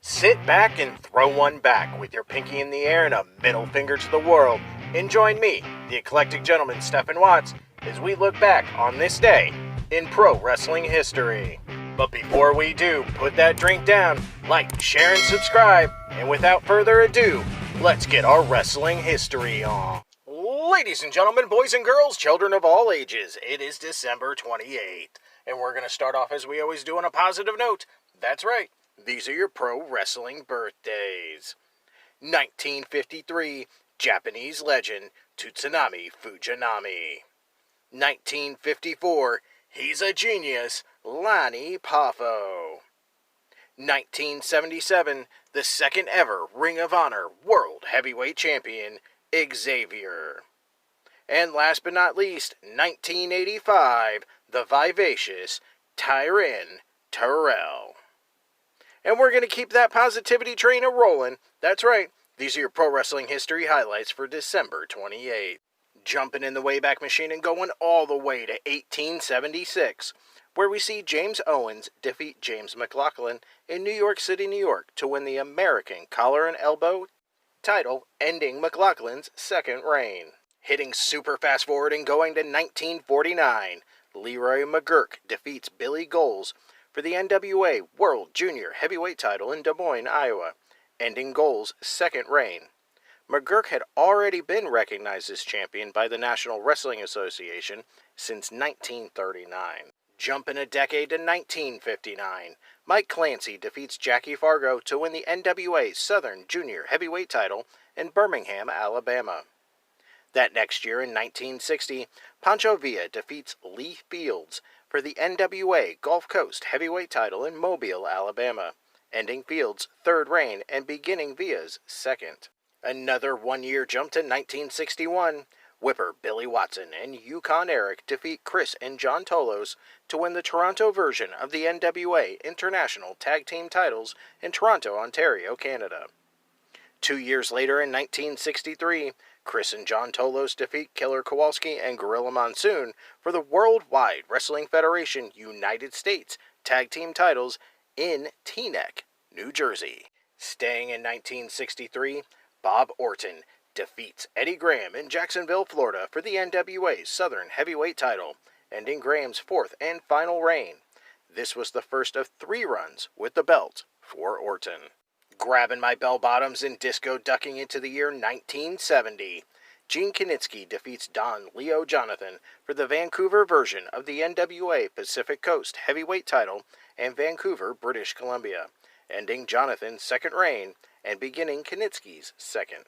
Sit back and throw one back with your pinky in the air and a middle finger to the world, and join me, the eclectic gentleman Stephen Watts, as we look back on this day in pro wrestling history. But before we do, put that drink down, like, share, and subscribe, and without further ado, let's get our wrestling history on. Ladies and gentlemen, boys and girls, children of all ages, it is December 28th, and we're going to start off as we always do on a positive note. That's right. These are your pro wrestling birthdays. 1953, Japanese legend Tsunami Fujinami. 1954, he's a genius, Lanny Poffo. 1977, the second ever Ring of Honor World Heavyweight Champion, Xavier. And last but not least, 1985, the vivacious Tyran Terrell. And we're going to keep that positivity train a-rolling. That's right, these are your pro wrestling history highlights for December 28th. Jumping in the Wayback Machine and going all the way to 1876, where we see James Owens defeat James McLaughlin in New York City, New York, to win the American Collar and Elbow title, ending McLaughlin's second reign. Hitting super fast forward and going to 1949, Leroy McGuirk defeats Billy Goles for the NWA World Junior Heavyweight title in Des Moines, Iowa, ending Goles' second reign. McGuirk had already been recognized as champion by the National Wrestling Association since 1939. Jumping a decade to 1959, Mike Clancy defeats Jackie Fargo to win the NWA Southern Junior Heavyweight title in Birmingham, Alabama. That next year in 1960, Pancho Villa defeats Lee Fields for the NWA Gulf Coast Heavyweight title in Mobile, Alabama, ending Fields' third reign and beginning Villa's second. Another one-year jump to 1961, Whipper Billy Watson and Yukon Eric defeat Chris and John Tolos to win the Toronto version of the NWA International Tag Team titles in Toronto, Ontario, Canada. 2 years later in 1963, Chris and John Tolos defeat Killer Kowalski and Gorilla Monsoon for the Worldwide Wrestling Federation United States Tag Team titles in Teaneck, New Jersey. Staying in 1963, Bob Orton defeats Eddie Graham in Jacksonville, Florida for the NWA Southern Heavyweight title, ending Graham's fourth and final reign. This was the first of 3 runs with the belt for Orton. Grabbing my bell bottoms and disco ducking into the year 1970, Gene Knitsky defeats Don Leo Jonathan for the Vancouver version of the NWA Pacific Coast Heavyweight title in Vancouver, British Columbia, ending Jonathan's second reign and beginning Knitsky's second.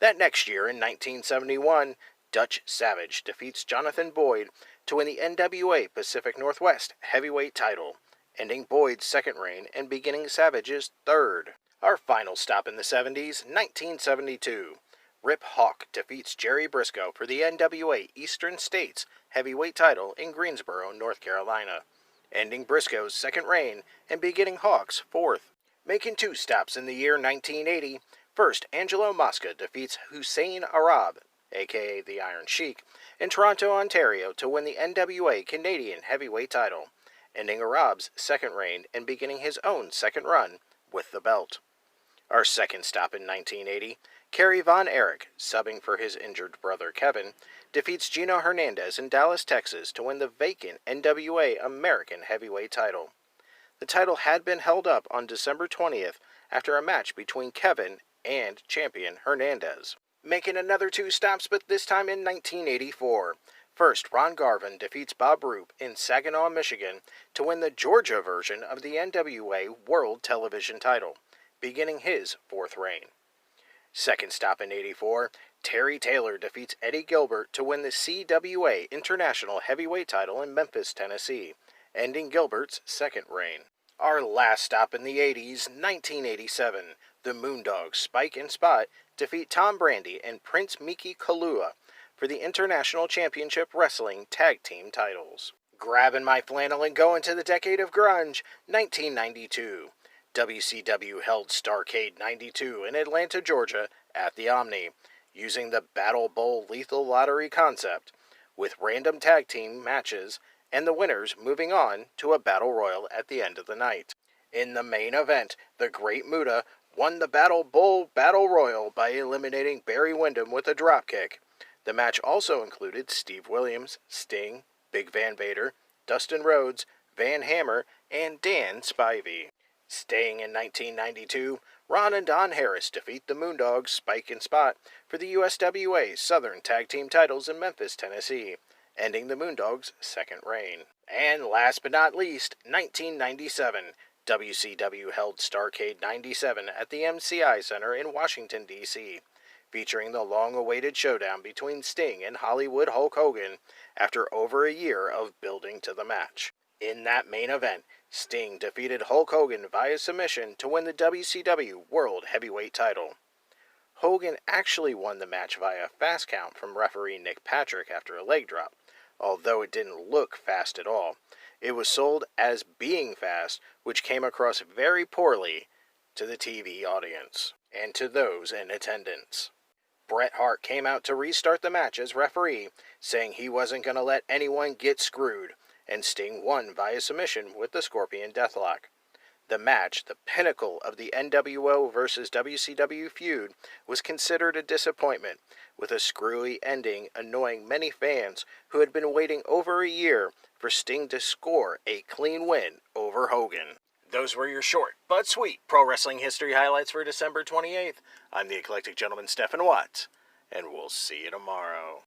That next year in 1971, Dutch Savage defeats Jonathan Boyd to win the NWA Pacific Northwest Heavyweight title, ending Boyd's second reign and beginning Savage's third. Our final stop in the 70s, 1972. Rip Hawk defeats Jerry Briscoe for the NWA Eastern States Heavyweight title in Greensboro, North Carolina, ending Briscoe's second reign and beginning Hawk's fourth. Making 2 stops in the year 1980, first Angelo Mosca defeats Hussein Arab, aka the Iron Sheik, in Toronto, Ontario to win the NWA Canadian Heavyweight title, ending Arab's second reign and beginning his own second run with the belt. Our second stop in 1980, Kerry Von Erich, subbing for his injured brother Kevin, defeats Gino Hernandez in Dallas, Texas to win the vacant NWA American Heavyweight title. The title had been held up on December 20th after a match between Kevin and champion Hernandez. Making another 2 stops, but this time in 1984. First, Ron Garvin defeats Bob Roop in Saginaw, Michigan to win the Georgia version of the NWA World Television title, beginning his fourth reign. Second stop in 84, Terry Taylor defeats Eddie Gilbert to win the CWA International Heavyweight title in Memphis, Tennessee, ending Gilbert's second reign. Our last stop in the 80s, 1987, the Moondogs Spike and Spot defeat Tom Brandy and Prince Miki Kalua for the International Championship Wrestling Tag Team titles. Grabbing my flannel and going to the decade of grunge, 1992. WCW held Starrcade 92 in Atlanta, Georgia at the Omni, using the Battle Bowl Lethal Lottery concept, with random tag team matches and the winners moving on to a battle royal at the end of the night. In the main event, the Great Muta won the Battle Bowl Battle Royal by eliminating Barry Windham with a dropkick. The match also included Steve Williams, Sting, Big Van Vader, Dustin Rhodes, Van Hammer, and Dan Spivey. Staying in 1992, Ron and Don Harris defeat the Moondogs, Spike and Spot, for the USWA Southern Tag Team titles in Memphis, Tennessee, ending the Moondogs' second reign. And last but not least, 1997, WCW held Starrcade 97 at the MCI Center in Washington, D.C., featuring the long-awaited showdown between Sting and Hollywood Hulk Hogan after over a year of building to the match. In that main event, Sting defeated Hulk Hogan via submission to win the WCW World Heavyweight title. Hogan actually won the match via fast count from referee Nick Patrick after a leg drop, although it didn't look fast at all. It was sold as being fast, which came across very poorly to the TV audience and to those in attendance. Bret Hart came out to restart the match as referee, saying he wasn't going to let anyone get screwed, and Sting won via submission with the Scorpion Deathlock. The match, the pinnacle of the NWO vs. WCW feud, was considered a disappointment, with a screwy ending annoying many fans who had been waiting over a year for Sting to score a clean win over Hogan. Those were your short but sweet pro wrestling history highlights for December 28th. I'm the Eclectic Gentleman Stephen Watts, and we'll see you tomorrow.